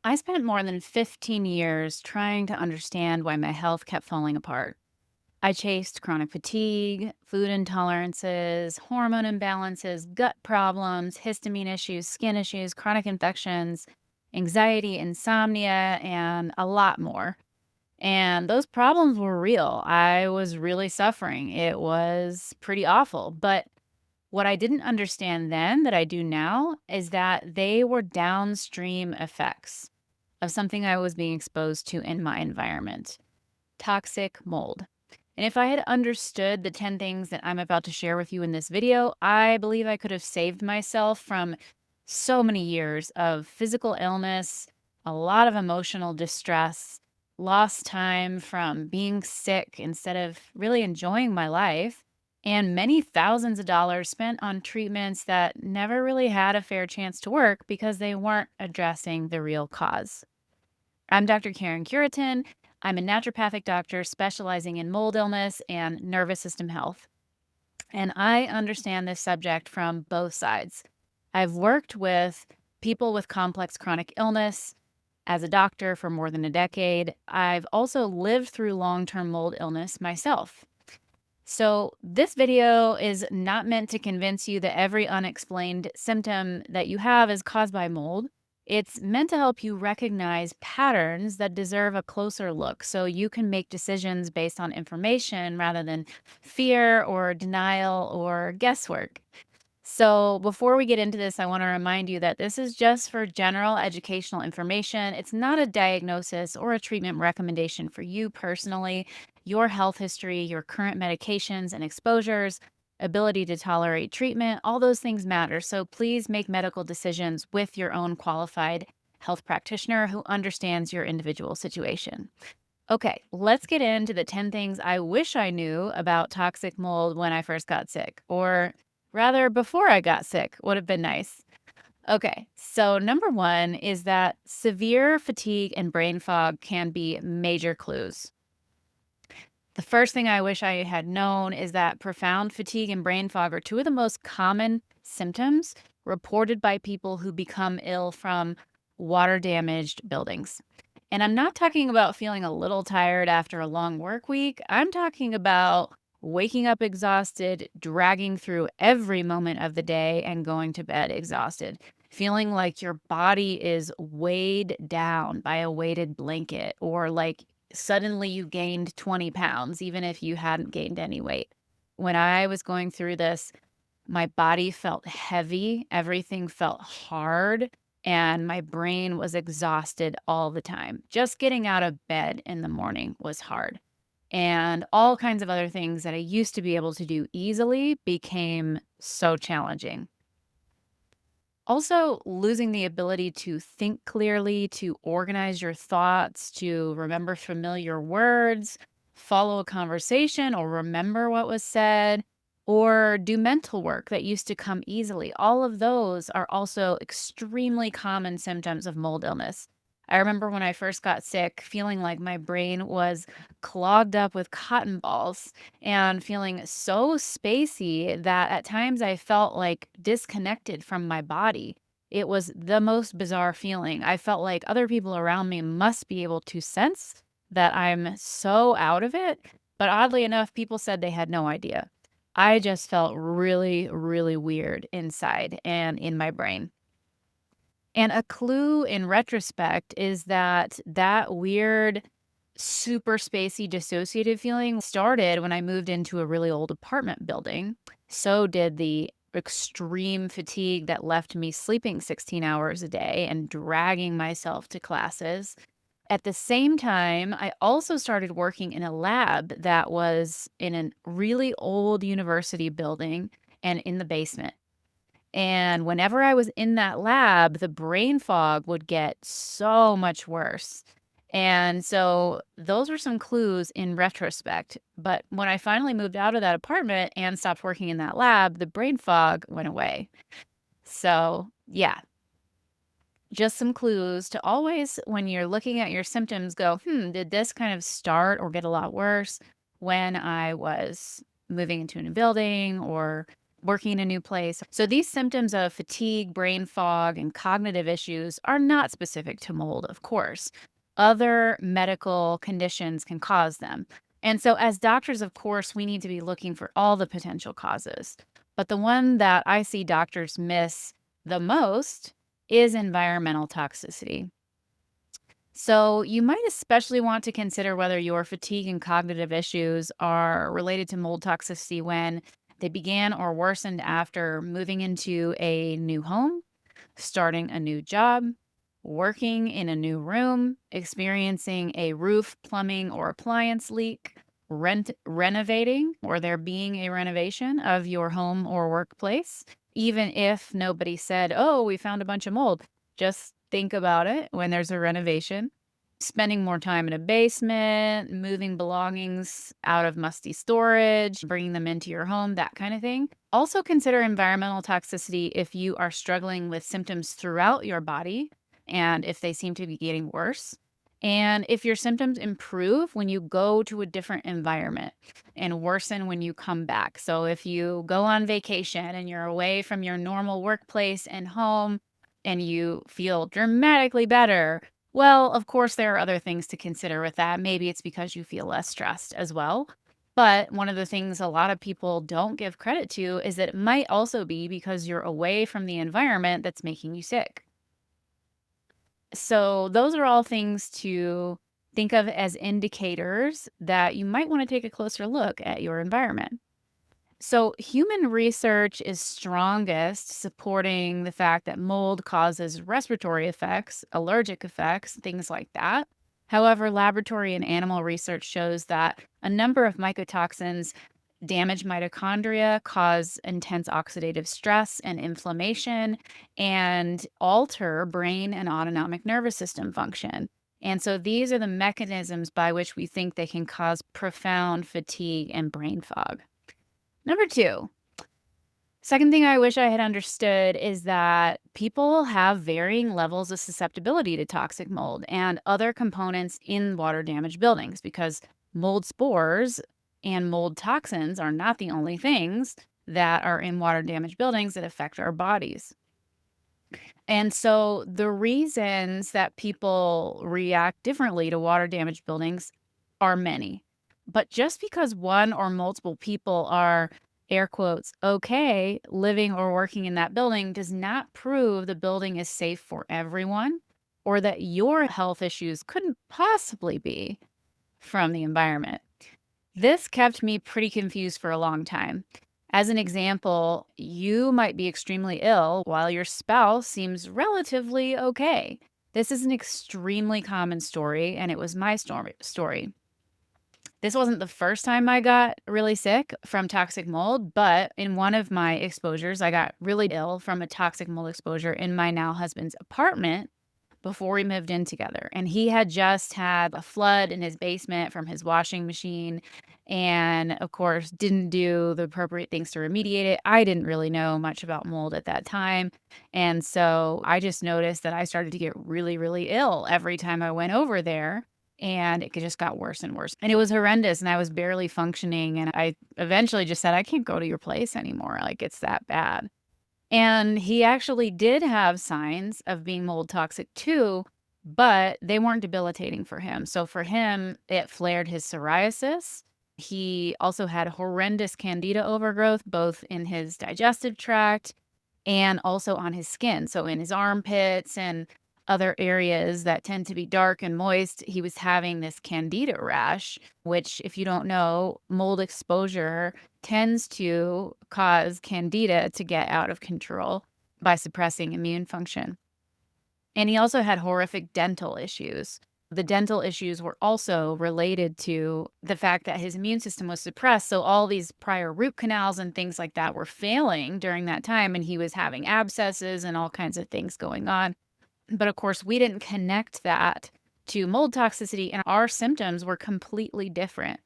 I spent more than 15 years trying to understand why my health kept falling apart. I chased chronic fatigue, food intolerances, hormone imbalances, gut problems, histamine issues, skin issues, chronic infections, anxiety, insomnia, and a lot more. And those problems were real. I was really suffering. It was pretty awful. But what I didn't understand then that I do now is that they were downstream effects of something I was being exposed to in my environment, toxic mold. And if I had understood the 10 things that I'm about to share with you in this video, I believe I could have saved myself from so many years of physical illness, a lot of emotional distress, lost time from being sick instead of really enjoying my life, and many thousands of dollars spent on treatments that never really had a fair chance to work because they weren't addressing the real cause. I'm Dr. Karen Curitan. I'm a naturopathic doctor specializing in mold illness and nervous system health. And I understand this subject from both sides. I've worked with people with complex chronic illness as a doctor for more than a decade. I've also lived through long term mold illness myself. So, this video is not meant to convince you that every unexplained symptom that you have is caused by mold. It's meant to help you recognize patterns that deserve a closer look so you can make decisions based on information rather than fear or denial or guesswork. So, before we get into this, I want to remind you that this is just for general educational information. It's not a diagnosis or a treatment recommendation for you personally. Your health history, your current medications and exposures, ability to tolerate treatment, all those things matter. So, please make medical decisions with your own qualified health practitioner who understands your individual situation. Okay, let's get into the 10 things I wish I knew about toxic mold when I first got sick, or rather, before I got sick would have been nice. Okay, so number one is that severe fatigue and brain fog can be major clues. The first thing I wish I had known is that profound fatigue and brain fog are two of the most common symptoms reported by people who become ill from water damaged buildings. And I'm not talking about feeling a little tired after a long work week. I'm talking about waking up exhausted, dragging through every moment of the day, and going to bed exhausted. Feeling like your body is weighed down by a weighted blanket, or like suddenly you gained 20 pounds, even if you hadn't gained any weight. When I was going through this, my body felt heavy, everything felt hard, and my brain was exhausted all the time. Just getting out of bed in the morning was hard. And all kinds of other things that I used to be able to do easily became so challenging. Also, losing the ability to think clearly, to organize your thoughts, to remember familiar words, follow a conversation, or remember what was said, or do mental work that used to come easily. All of those are also extremely common symptoms of mold illness. I remember when I first got sick, feeling like my brain was clogged up with cotton balls and feeling so spacey that at times I felt like disconnected from my body. It was the most bizarre feeling. I felt like other people around me must be able to sense that I'm so out of it. But oddly enough, people said they had no idea. I just felt really, really weird inside and in my brain. And a clue in retrospect is that that weird, super spacey dissociative feeling started when I moved into a really old apartment building. So did the extreme fatigue that left me sleeping 16 hours a day and dragging myself to classes. At the same time, I also started working in a lab that was in a really old university building and in the basement. And whenever I was in that lab, the brain fog would get so much worse. And so those were some clues in retrospect. But when I finally moved out of that apartment and stopped working in that lab, the brain fog went away. So, yeah, just some clues to always, when you're looking at your symptoms, go, did this kind of start or get a lot worse when I was moving into a new building or working in a new place. So these symptoms of fatigue, brain fog, and cognitive issues are not specific to mold, of course. Other medical conditions can cause them. And so, as doctors, of course, we need to be looking for all the potential causes. But the one that I see doctors miss the most is environmental toxicity. So, you might especially want to consider whether your fatigue and cognitive issues are related to mold toxicity when they began or worsened after moving into a new home, starting a new job, working in a new room, experiencing a roof, plumbing, or appliance leak, renovating, or there being a renovation of your home or workplace, even if nobody said, "Oh, we found a bunch of mold." Just think about it when there's a renovation. Spending more time in a basement, moving belongings out of musty storage, bringing them into your home, that kind of thing. Also, consider environmental toxicity if you are struggling with symptoms throughout your body and if they seem to be getting worse. And if your symptoms improve when you go to a different environment and worsen when you come back. So, if you go on vacation and you're away from your normal workplace and home and you feel dramatically better, well, of course, there are other things to consider with that. Maybe it's because you feel less stressed as well. But one of the things a lot of people don't give credit to is that it might also be because you're away from the environment that's making you sick. So, those are all things to think of as indicators that you might want to take a closer look at your environment. So, human research is strongest supporting the fact that mold causes respiratory effects, allergic effects, things like that. However, laboratory and animal research shows that a number of mycotoxins damage mitochondria, cause intense oxidative stress and inflammation, and alter brain and autonomic nervous system function. And so these are the mechanisms by which we think they can cause profound fatigue and brain fog. Number two, second thing I wish I had understood is that people have varying levels of susceptibility to toxic mold and other components in water damaged buildings because mold spores and mold toxins are not the only things that are in water damaged buildings that affect our bodies. And so the reasons that people react differently to water damaged buildings are many. But just because one or multiple people are, air quotes, okay living or working in that building does not prove the building is safe for everyone or that your health issues couldn't possibly be from the environment. This kept me pretty confused for a long time. As an example, you might be extremely ill while your spouse seems relatively okay. This is an extremely common story, and it was my story. This wasn't the first time I got really sick from toxic mold, but in one of my exposures, I got really ill from a toxic mold exposure in my now husband's apartment before we moved in together. And he had just had a flood in his basement from his washing machine and, of course, didn't do the appropriate things to remediate it. I didn't really know much about mold at that time. And so I just noticed that I started to get really, really ill every time I went over there. And it just got worse and worse. And it was horrendous. And I was barely functioning. And I eventually just said, I can't go to your place anymore. Like, it's that bad. And he actually did have signs of being mold toxic too, but they weren't debilitating for him. So for him, it flared his psoriasis. He also had horrendous candida overgrowth, both in his digestive tract and also on his skin. So in his armpits and other areas that tend to be dark and moist, he was having this candida rash, which, if you don't know, mold exposure tends to cause candida to get out of control by suppressing immune function. And he also had horrific dental issues. The dental issues were also related to the fact that his immune system was suppressed. So all these prior root canals and things like that were failing during that time. And he was having abscesses and all kinds of things going on. But of course, we didn't connect that to mold toxicity, and our symptoms were completely different.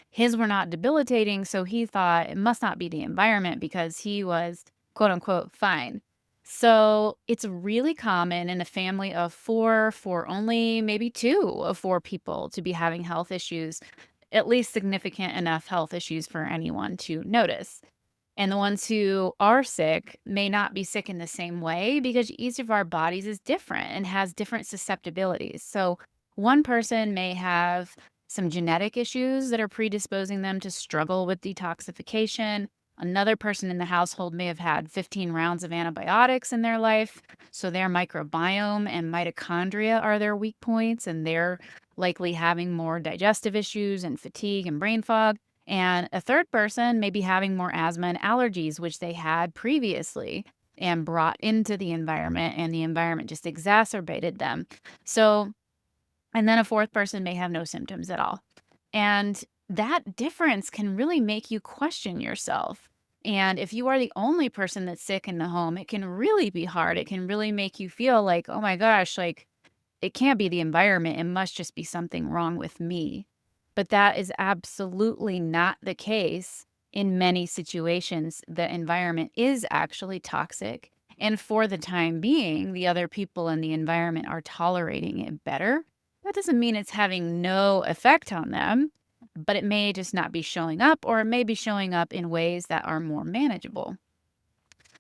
His were not debilitating, so he thought it must not be the environment because he was, quote unquote, fine. So it's really common in a family of four for only maybe two of four people to be having health issues, at least significant enough health issues for anyone to notice. And the ones who are sick may not be sick in the same way because each of our bodies is different and has different susceptibilities. So, one person may have some genetic issues that are predisposing them to struggle with detoxification. Another person in the household may have had 15 rounds of antibiotics in their life. So, their microbiome and mitochondria are their weak points, and they're likely having more digestive issues and fatigue and brain fog. And a third person may be having more asthma and allergies, which they had previously and brought into the environment, and the environment just exacerbated them. So, and then a fourth person may have no symptoms at all. And that difference can really make you question yourself. And if you are the only person that's sick in the home, it can really be hard. It can really make you feel like, oh my gosh, like it can't be the environment. It must just be something wrong with me. But that is absolutely not the case in many situations. The environment is actually toxic. And for the time being, the other people in the environment are tolerating it better. That doesn't mean it's having no effect on them, but it may just not be showing up, or it may be showing up in ways that are more manageable.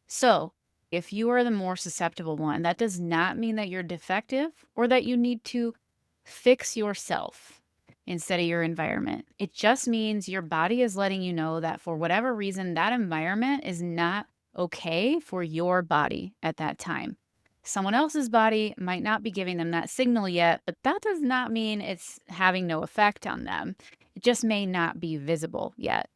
So, if you are the more susceptible one, that does not mean that you're defective or that you need to fix yourself instead of your environment. It just means your body is letting you know that for whatever reason, that environment is not okay for your body at that time. Someone else's body might not be giving them that signal yet, but that does not mean it's having no effect on them. It just may not be visible yet.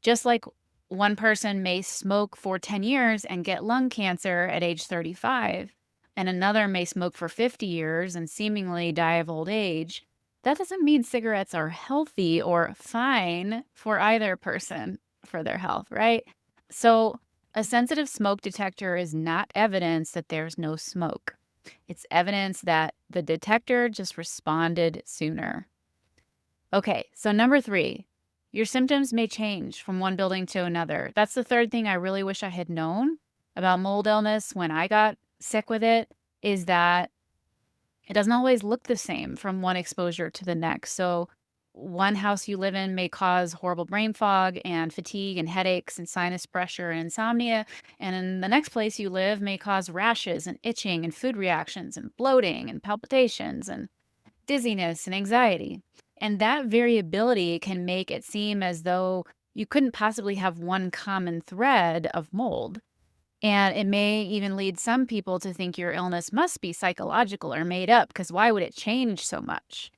Just like one person may smoke for 10 years and get lung cancer at age 35, and another may smoke for 50 years and seemingly die of old age, that doesn't mean cigarettes are healthy or fine for either person for their health, right? So, a sensitive smoke detector is not evidence that there's no smoke. It's evidence that the detector just responded sooner. Okay, so number 3, your symptoms may change from one building to another. That's the third thing I really wish I had known about mold illness when I got sick with it, is that it doesn't always look the same from one exposure to the next. So, one house you live in may cause horrible brain fog and fatigue and headaches and sinus pressure and insomnia. And in the next place you live may cause rashes and itching and food reactions and bloating and palpitations and dizziness and anxiety. And that variability can make it seem as though you couldn't possibly have one common thread of mold. And it may even lead some people to think your illness must be psychological or made up, because why would it change so much?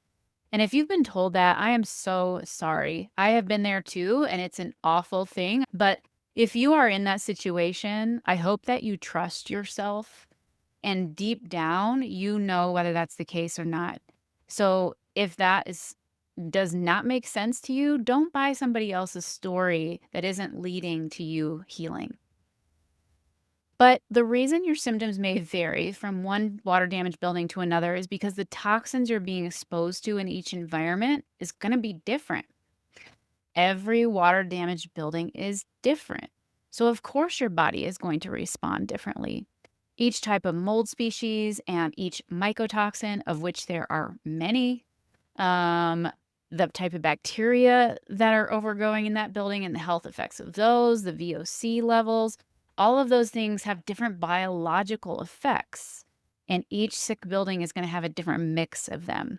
And if you've been told that, I am so sorry. I have been there too, and it's an awful thing. But if you are in that situation, I hope that you trust yourself, and deep down, you know whether that's the case or not. So if that does not make sense to you, don't buy somebody else's story that isn't leading to you healing. But the reason your symptoms may vary from one water damaged building to another is because the toxins you're being exposed to in each environment is going to be different. Every water damaged building is different. So, of course, your body is going to respond differently. Each type of mold species and each mycotoxin, of which there are many, um, the type of bacteria that are overgrowing in that building and the health effects of those, the VOC levels, all of those things have different biological effects. And each sick building is going to have a different mix of them.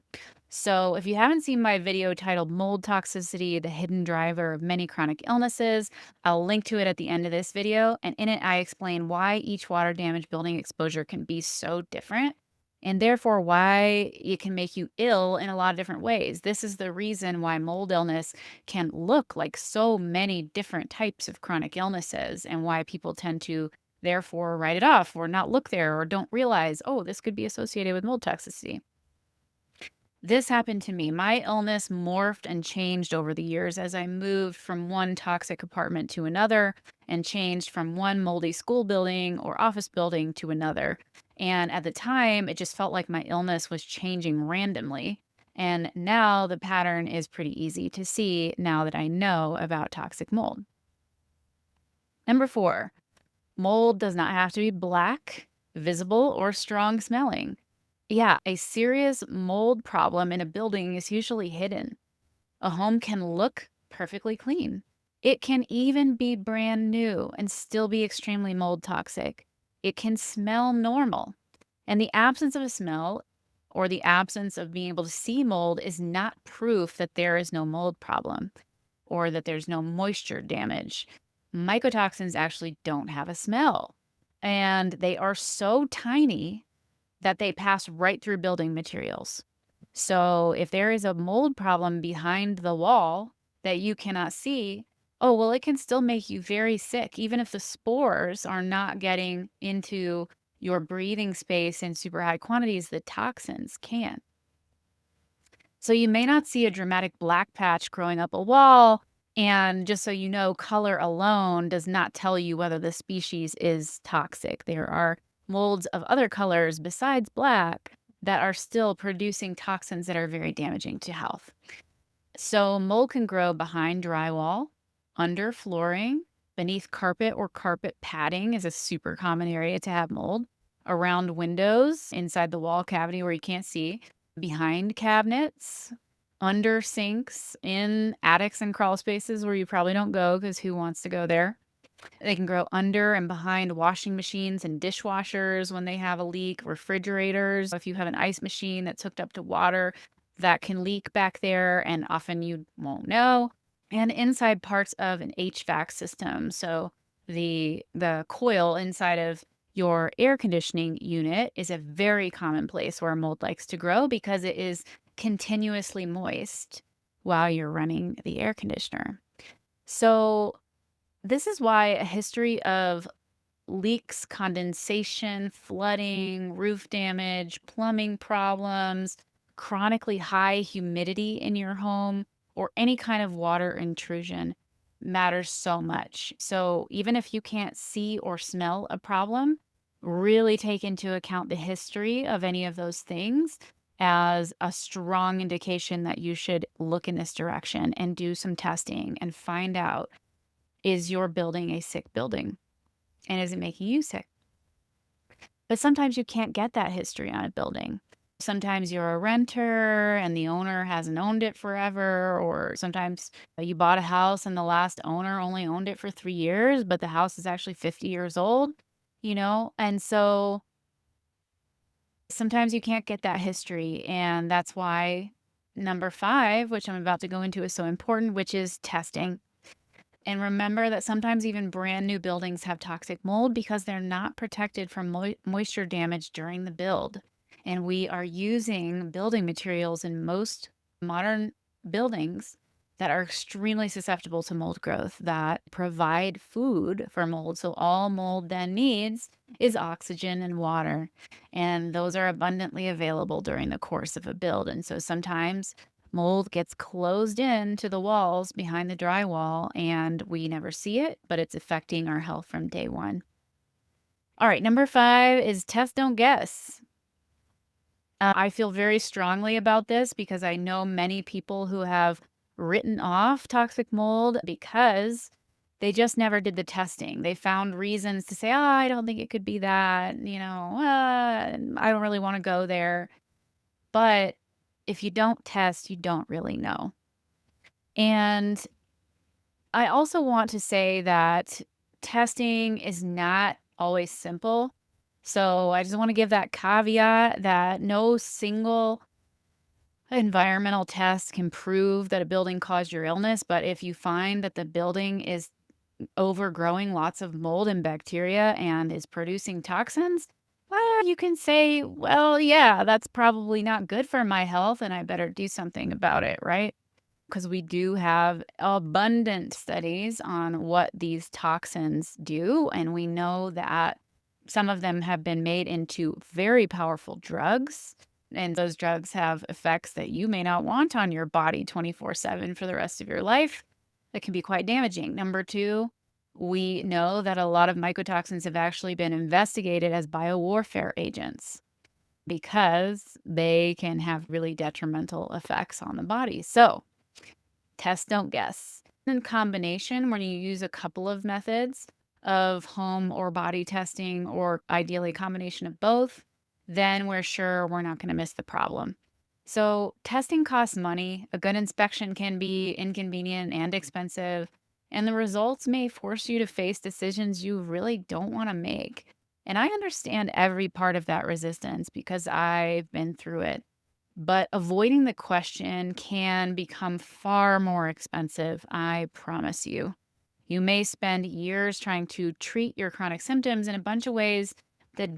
So, if you haven't seen my video titled Mold Toxicity, the Hidden Driver of Many Chronic Illnesses, I'll link to it at the end of this video. And in it, I explain why each water damage building exposure can be so different, and therefore why it can make you ill in a lot of different ways. This is the reason why mold illness can look like so many different types of chronic illnesses, and why people tend to therefore write it off or not look there or don't realize, oh, this could be associated with mold toxicity. This happened to me. My illness morphed and changed over the years as I moved from one toxic apartment to another, and changed from one moldy school building or office building to another. And at the time, it just felt like my illness was changing randomly. And now the pattern is pretty easy to see now that I know about toxic mold. Number 4, mold does not have to be black, visible, or strong smelling. Yeah, a serious mold problem in a building is usually hidden. A home can look perfectly clean. It can even be brand new and still be extremely mold toxic. It can smell normal. And the absence of a smell or the absence of being able to see mold is not proof that there is no mold problem or that there's no moisture damage. Mycotoxins actually don't have a smell, and they are so tiny that they pass right through building materials. So if there is a mold problem behind the wall that you cannot see, oh, well, it can still make you very sick. Even if the spores are not getting into your breathing space in super high quantities, the toxins can. So you may not see a dramatic black patch growing up a wall. And just so you know, color alone does not tell you whether the species is toxic. There are molds of other colors besides black that are still producing toxins that are very damaging to health. So mold can grow behind drywall, under flooring, beneath carpet or carpet padding is a super common area to have mold, around windows, inside the wall cavity where you can't see, behind cabinets, under sinks, in attics and crawl spaces where you probably don't go because who wants to go there? They can grow under and behind washing machines and dishwashers when they have a leak, refrigerators. If you have an ice machine that's hooked up to water, that can leak back there, and often you won't know. And inside parts of an HVAC system. So the coil inside of your air conditioning unit is a very common place where mold likes to grow because it is continuously moist while you're running the air conditioner. So this is why a history of leaks, condensation, flooding, roof damage, plumbing problems, chronically high humidity in your home, or any kind of water intrusion matters so much. So even if you can't see or smell a problem, really take into account the history of any of those things as a strong indication that you should look in this direction and do some testing and find out, is your building a sick building? And is it making you sick? But sometimes you can't get that history on a building. Sometimes you're a renter and the owner hasn't owned it forever, or sometimes you bought a house and the last owner only owned it for 3 years, but the house is actually 50 years old, you know? And so sometimes you can't get that history. And that's why number 5, which I'm about to go into, is so important, which is testing. And remember that sometimes even brand new buildings have toxic mold because they're not protected from moisture damage during the build. And we are using building materials in most modern buildings that are extremely susceptible to mold growth, that provide food for mold. So all mold then needs is oxygen and water. And those are abundantly available during the course of a build. And so sometimes mold gets closed in to the walls behind the drywall, and we never see it, but it's affecting our health from day one. All right, number 5 is test, don't guess. I feel very strongly about this because I know many people who have written off toxic mold because they just never did the testing. They found reasons to say, oh, I don't think it could be that, I don't really want to go there. But if you don't test, you don't really know. And I also want to say that testing is not always simple. So I just want to give that caveat that no single environmental test can prove that a building caused your illness. But if you find that the building is overgrowing lots of mold and bacteria and is producing toxins, well, you can say, well, yeah, that's probably not good for my health and I better do something about it, right? Because we do have abundant studies on what these toxins do. And we know that some of them have been made into very powerful drugs. And those drugs have effects that you may not want on your body 24/7 for the rest of your life. That can be quite damaging. Number 2, we know that a lot of mycotoxins have actually been investigated as biowarfare agents because they can have really detrimental effects on the body. So, test, don't guess. In combination, when you use a couple of methods of home or body testing, or ideally a combination of both, then we're sure we're not going to miss the problem. So testing costs money. A good inspection can be inconvenient and expensive. And the results may force you to face decisions you really don't want to make. And I understand every part of that resistance because I've been through it. But avoiding the question can become far more expensive, I promise you. You may spend years trying to treat your chronic symptoms in a bunch of ways that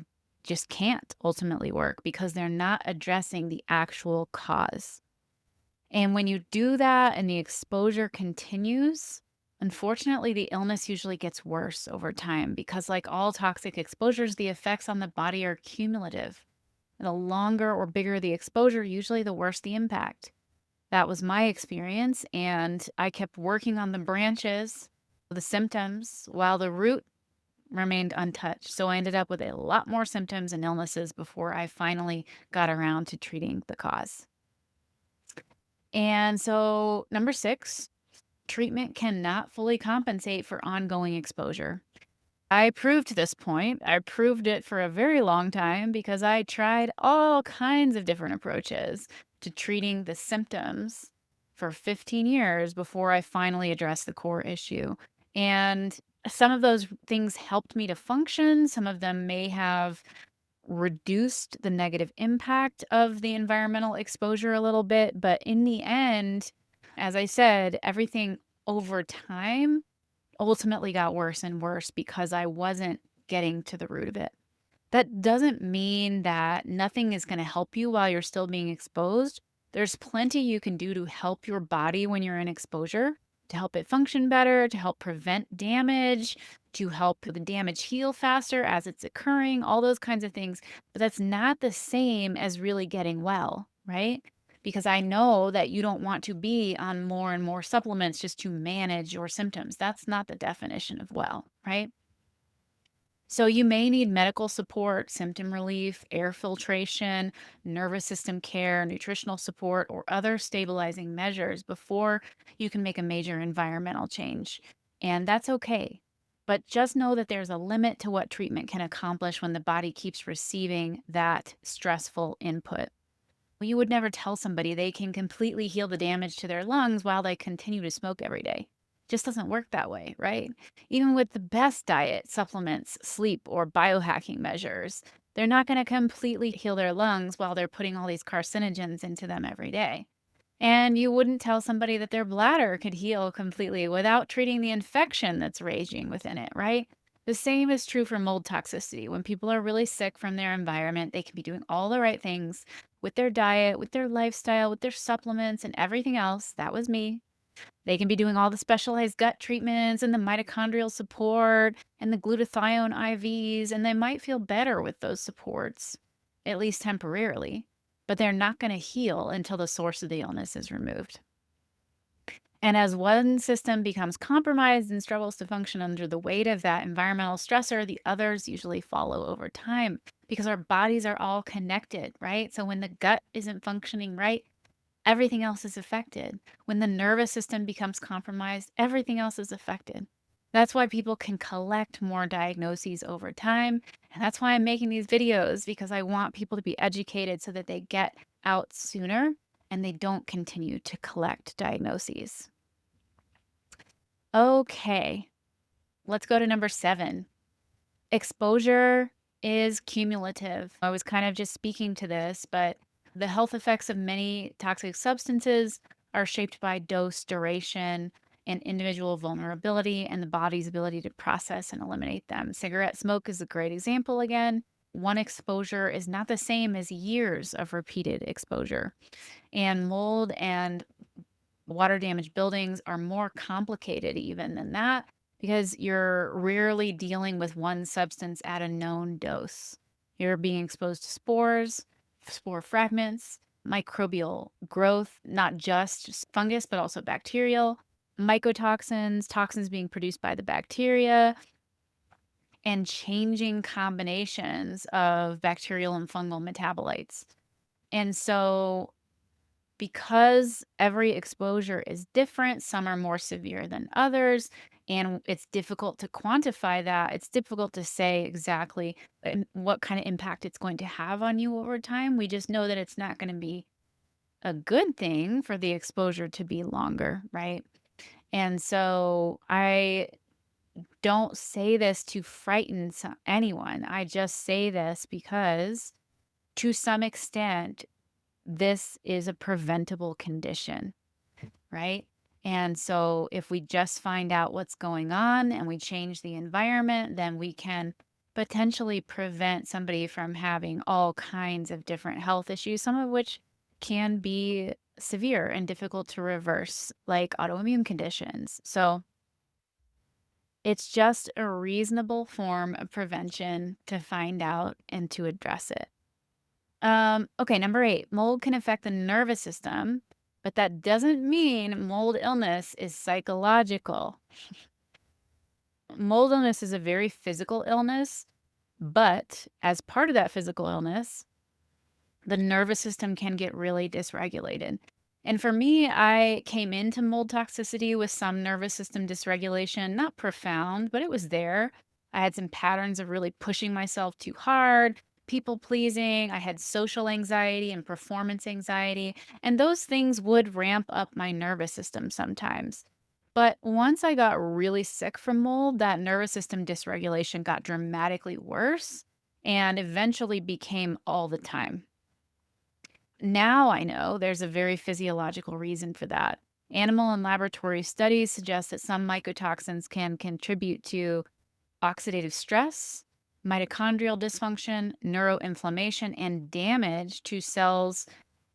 just can't ultimately work because they're not addressing the actual cause. And when you do that and the exposure continues, unfortunately, the illness usually gets worse over time because, like all toxic exposures, the effects on the body are cumulative. And the longer or bigger the exposure, usually the worse the impact. That was my experience. And I kept working on the branches, the symptoms, while the root remained untouched. So I ended up with a lot more symptoms and illnesses before I finally got around to treating the cause. And so, number six, treatment cannot fully compensate for ongoing exposure. I proved this point. I proved it for a very long time because I tried all kinds of different approaches to treating the symptoms for 15 years before I finally addressed the core issue. And some of those things helped me to function. Some of them may have reduced the negative impact of the environmental exposure a little bit. But in the end, as I said, everything over time ultimately got worse and worse because I wasn't getting to the root of it. That doesn't mean that nothing is going to help you while you're still being exposed. There's plenty you can do to help your body when you're in exposure, to help it function better, to help prevent damage, to help the damage heal faster as it's occurring, all those kinds of things. But that's not the same as really getting well, right? Because I know that you don't want to be on more and more supplements just to manage your symptoms. That's not the definition of well, right? So you may need medical support, symptom relief, air filtration, nervous system care, nutritional support, or other stabilizing measures before you can make a major environmental change. And that's okay. But just know that there's a limit to what treatment can accomplish when the body keeps receiving that stressful input. You would never tell somebody they can completely heal the damage to their lungs while they continue to smoke every day. Just doesn't work that way, right? Even with the best diet, supplements, sleep, or biohacking measures, they're not going to completely heal their lungs while they're putting all these carcinogens into them every day. And you wouldn't tell somebody that their bladder could heal completely without treating the infection that's raging within it, right? The same is true for mold toxicity. When people are really sick from their environment, they can be doing all the right things with their diet, with their lifestyle, with their supplements, and everything else. That was me. They can be doing all the specialized gut treatments and the mitochondrial support and the glutathione IVs, and they might feel better with those supports, at least temporarily, but they're not going to heal until the source of the illness is removed. And as one system becomes compromised and struggles to function under the weight of that environmental stressor, the others usually follow over time because our bodies are all connected, right? So when the gut isn't functioning right, everything else is affected. When the nervous system becomes compromised, everything else is affected. That's why people can collect more diagnoses over time. And that's why I'm making these videos because I want people to be educated so that they get out sooner and they don't continue to collect diagnoses. Okay, let's go to number 7. Exposure is cumulative. I was kind of just speaking to this, but the health effects of many toxic substances are shaped by dose, duration, and individual vulnerability and the body's ability to process and eliminate them. Cigarette smoke is a great example again. One exposure is not the same as years of repeated exposure. And mold and water damaged buildings are more complicated even than that because you're rarely dealing with one substance at a known dose. You're being exposed to spores, spore fragments, microbial growth, not just fungus, but also bacterial, mycotoxins, toxins being produced by the bacteria, and changing combinations of bacterial and fungal metabolites. And so because every exposure is different, some are more severe than others, and it's difficult to quantify that. It's difficult to say exactly what kind of impact it's going to have on you over time. We just know that it's not going to be a good thing for the exposure to be longer, right? And so I don't say this to frighten anyone. I just say this because, to some extent, this is a preventable condition, right? And so if we just find out what's going on and we change the environment, then we can potentially prevent somebody from having all kinds of different health issues, some of which can be severe and difficult to reverse, like autoimmune conditions. So it's just a reasonable form of prevention to find out and to address it. Okay, number 8, mold can affect the nervous system, but that doesn't mean mold illness is psychological. Mold illness is a very physical illness, but as part of that physical illness, the nervous system can get really dysregulated. And for me, I came into mold toxicity with some nervous system dysregulation, not profound, but it was there. I had some patterns of really pushing myself too hard, people pleasing. I had social anxiety and performance anxiety, and those things would ramp up my nervous system sometimes. But once I got really sick from mold, that nervous system dysregulation got dramatically worse and eventually became all the time. Now I know there's a very physiological reason for that. Animal and laboratory studies suggest that some mycotoxins can contribute to oxidative stress, mitochondrial dysfunction, neuroinflammation, and damage to cells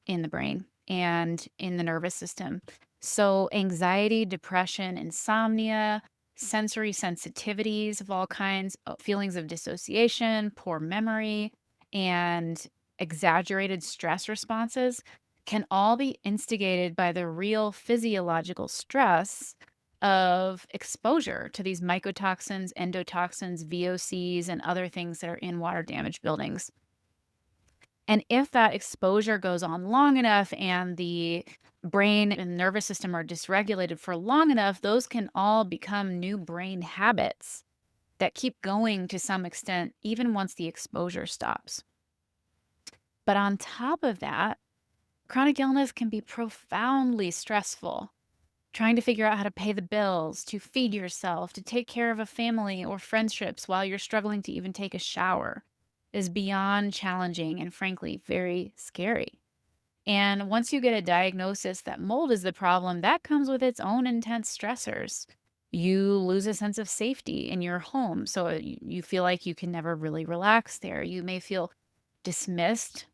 in the brain and in the nervous system. So, anxiety, depression, insomnia, sensory sensitivities of all kinds, feelings of dissociation, poor memory, and exaggerated stress responses can all be instigated by the real physiological stress of exposure to these mycotoxins, endotoxins, VOCs, and other things that are in water damaged buildings. And if that exposure goes on long enough and the brain and nervous system are dysregulated for long enough, those can all become new brain habits that keep going to some extent, even once the exposure stops. But on top of that, chronic illness can be profoundly stressful. Trying to figure out how to pay the bills, to feed yourself, to take care of a family or friendships while you're struggling to even take a shower is beyond challenging and frankly very scary. And once you get a diagnosis that mold is the problem, that comes with its own intense stressors. You lose a sense of safety in your home, so you feel like you can never really relax there. You may feel dismissed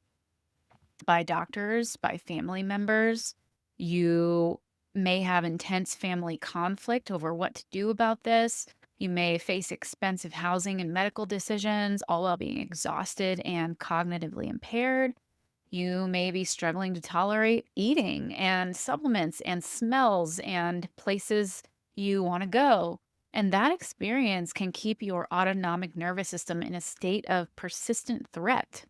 by doctors, by family members. You may have intense family conflict over what to do about this. You may face expensive housing and medical decisions, all while being exhausted and cognitively impaired. You may be struggling to tolerate eating and supplements and smells and places you want to go. And that experience can keep your autonomic nervous system in a state of persistent threat.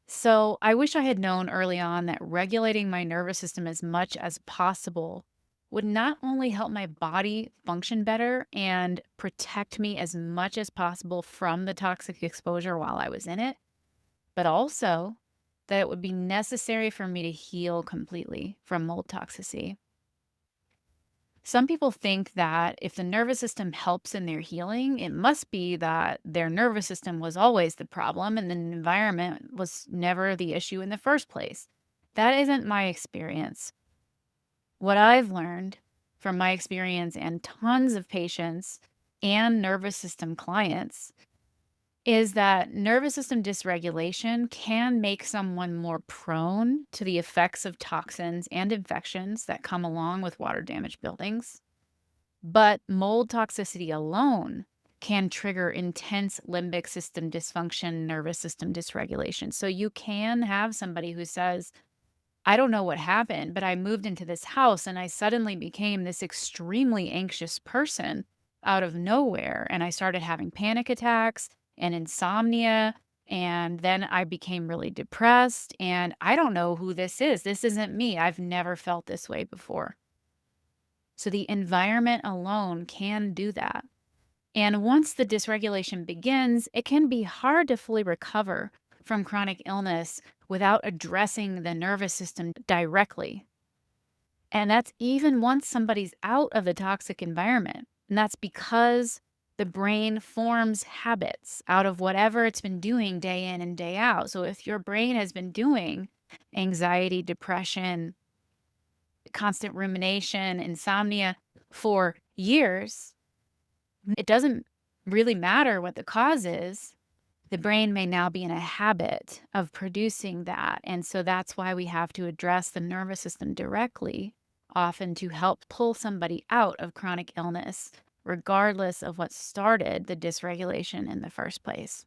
So I wish I had known early on that regulating my nervous system as much as possible would not only help my body function better and protect me as much as possible from the toxic exposure while I was in it, but also that it would be necessary for me to heal completely from mold toxicity. Some people think that if the nervous system helps in their healing, it must be that their nervous system was always the problem and the environment was never the issue in the first place. That isn't my experience. What I've learned from my experience and tons of patients and nervous system clients is that nervous system dysregulation can make someone more prone to the effects of toxins and infections that come along with water damaged buildings. But mold toxicity alone can trigger intense limbic system dysfunction, nervous system dysregulation. So you can have somebody who says, I don't know what happened, but I moved into this house and I suddenly became this extremely anxious person out of nowhere. And I started having panic attacks and insomnia. And then I became really depressed. And I don't know who this is. This isn't me. I've never felt this way before. So the environment alone can do that. And once the dysregulation begins, it can be hard to fully recover from chronic illness without addressing the nervous system directly. And that's even once somebody's out of the toxic environment. And that's because the brain forms habits out of whatever it's been doing day in and day out. So if your brain has been doing anxiety, depression, constant rumination, insomnia for years, it doesn't really matter what the cause is. The brain may now be in a habit of producing that. And so that's why we have to address the nervous system directly, often to help pull somebody out of chronic illness, regardless of what started the dysregulation in the first place.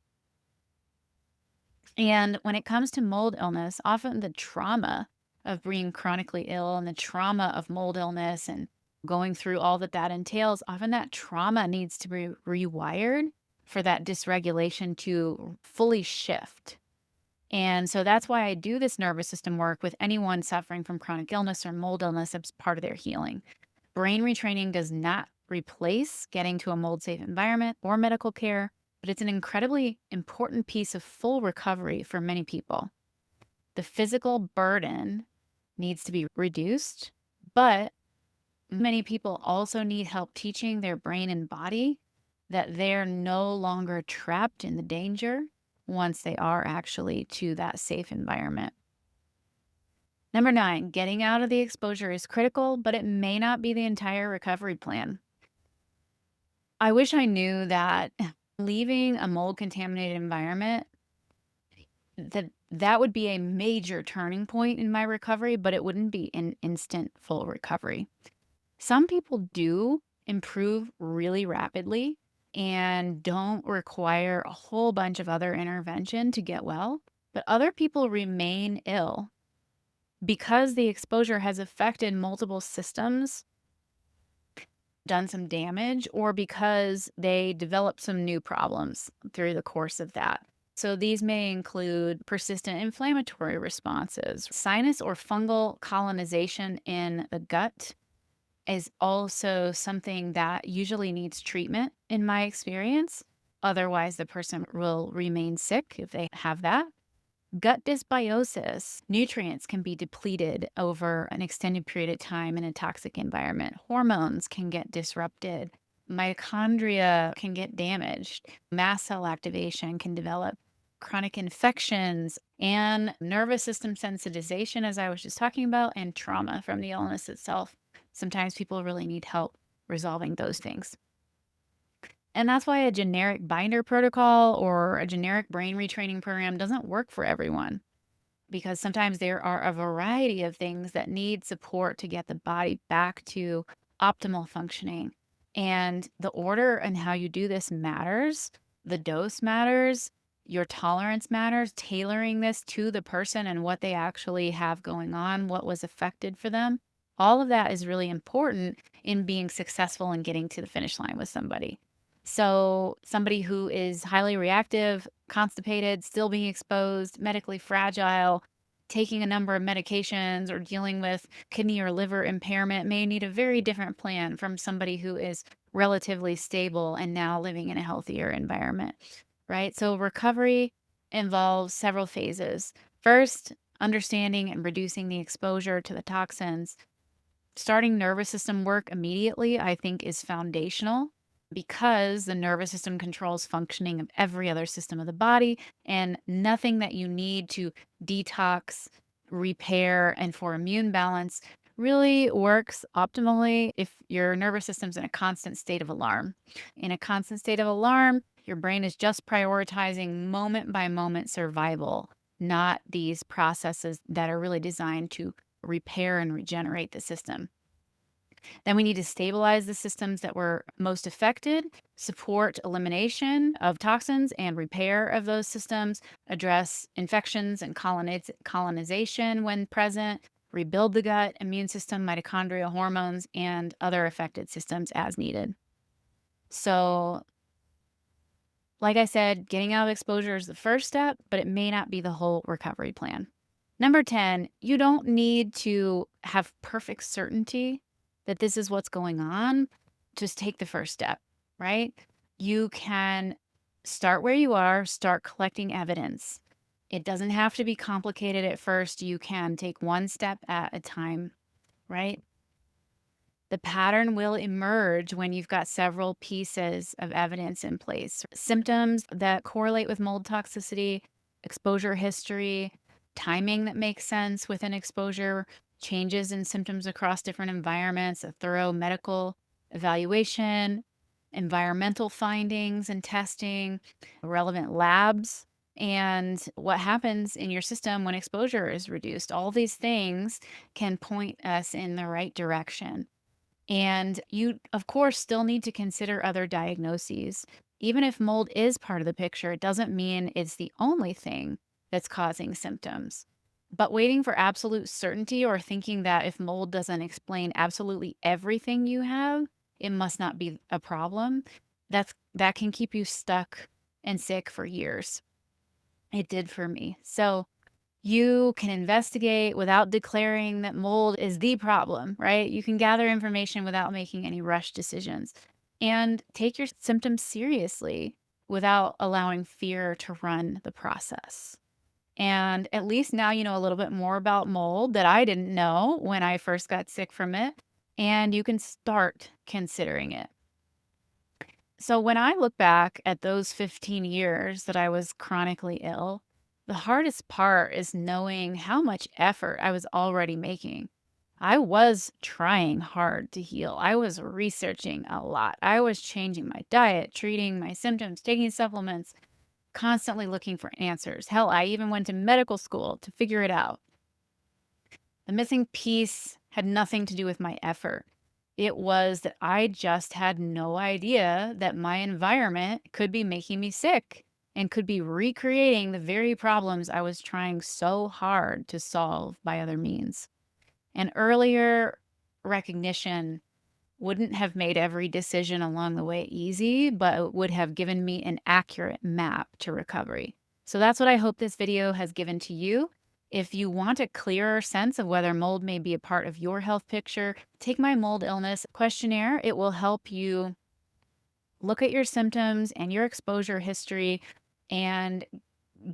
And when it comes to mold illness, often the trauma of being chronically ill and the trauma of mold illness and going through all that that entails, often that trauma needs to be rewired for that dysregulation to fully shift. And so that's why I do this nervous system work with anyone suffering from chronic illness or mold illness as part of their healing. Brain retraining does not replace getting to a mold safe environment or medical care, but it's an incredibly important piece of full recovery for many people. The physical burden needs to be reduced, but many people also need help teaching their brain and body that they're no longer trapped in the danger once they are actually to that safe environment. Number 9, getting out of the exposure is critical, but it may not be the entire recovery plan. I wish I knew that leaving a mold contaminated environment, that would be a major turning point in my recovery, but it wouldn't be an instant full recovery. Some people do improve really rapidly and don't require a whole bunch of other intervention to get well, but other people remain ill because the exposure has affected multiple systems, done some damage, or because they developed some new problems through the course of that. So these may include persistent inflammatory responses, sinus or fungal colonization in the gut is also something that usually needs treatment in my experience. Otherwise, the person will remain sick if they have that. Gut dysbiosis, nutrients can be depleted over an extended period of time in a toxic environment. Hormones can get disrupted. Mitochondria can get damaged. Mast cell activation can develop. Chronic infections and nervous system sensitization, as I was just talking about, and trauma from the illness itself. Sometimes people really need help resolving those things. And that's why a generic binder protocol or a generic brain retraining program doesn't work for everyone, because sometimes there are a variety of things that need support to get the body back to optimal functioning. And the order and how you do this matters. The dose matters. Your tolerance matters. Tailoring this to the person and what they actually have going on, what was affected for them. All of that is really important in being successful in getting to the finish line with somebody. So somebody who is highly reactive, constipated, still being exposed, medically fragile, taking a number of medications or dealing with kidney or liver impairment may need a very different plan from somebody who is relatively stable and now living in a healthier environment, right? So recovery involves several phases. First, understanding and reducing the exposure to the toxins. Starting nervous system work immediately, I think, is foundational because the nervous system controls functioning of every other system of the body, and nothing that you need to detox, repair, and for immune balance really works optimally if your nervous system's in a constant state of alarm. In a constant state of alarm, your brain is just prioritizing moment by moment survival, not these processes that are really designed to repair and regenerate the system. Then we need to stabilize the systems that were most affected, support elimination of toxins and repair of those systems, address infections and colonization when present, rebuild the gut, immune system, mitochondria, hormones, and other affected systems as needed. So, like I said, getting out of exposure is the first step, but it may not be the whole recovery plan. Number 10, you don't need to have perfect certainty that this is what's going on. Just take the first step, right? You can start where you are, start collecting evidence. It doesn't have to be complicated at first. You can take one step at a time, right? The pattern will emerge when you've got several pieces of evidence in place. Symptoms that correlate with mold toxicity, exposure history, timing that makes sense within exposure, changes in symptoms across different environments, a thorough medical evaluation, environmental findings and testing, relevant labs, and what happens in your system when exposure is reduced. All these things can point us in the right direction. And you, of course, still need to consider other diagnoses. Even if mold is part of the picture, it doesn't mean it's the only thing that's causing symptoms. But waiting for absolute certainty or thinking that if mold doesn't explain absolutely everything you have, it must not be a problem, that can keep you stuck and sick for years. It did for me. So you can investigate without declaring that mold is the problem, right? You can gather information without making any rushed decisions and take your symptoms seriously without allowing fear to run the process. And at least now you know a little bit more about mold that I didn't know when I first got sick from it, and you can start considering it. So when I look back at those 15 years that I was chronically ill, the hardest part is knowing how much effort I was already making. I was trying hard to heal. I was researching a lot. I was changing my diet, treating my symptoms, taking supplements, constantly looking for answers. Hell, I even went to medical school to figure it out. The missing piece had nothing to do with my effort. It was that I just had no idea that my environment could be making me sick and could be recreating the very problems I was trying so hard to solve by other means. An earlier recognition wouldn't have made every decision along the way easy, but it would have given me an accurate map to recovery. So that's what I hope this video has given to you. If you want a clearer sense of whether mold may be a part of your health picture, take my mold illness questionnaire. It will help you look at your symptoms and your exposure history and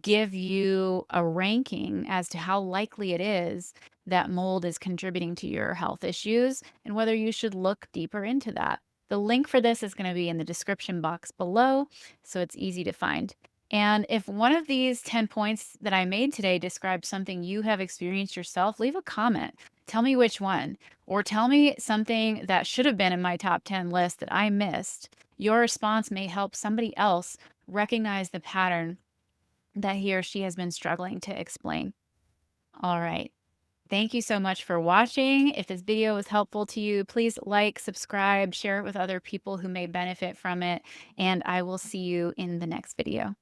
give you a ranking as to how likely it is that mold is contributing to your health issues and whether you should look deeper into that. The link for this is going to be in the description box below, so it's easy to find. And if one of these 10 points that I made today describes something you have experienced yourself, leave a comment. Tell me which one, or tell me something that should have been in my top 10 list that I missed. Your response may help somebody else recognize the pattern that he or she has been struggling to explain. All right. Thank you so much for watching. If this video was helpful to you, please like, subscribe, share it with other people who may benefit from it, and I will see you in the next video.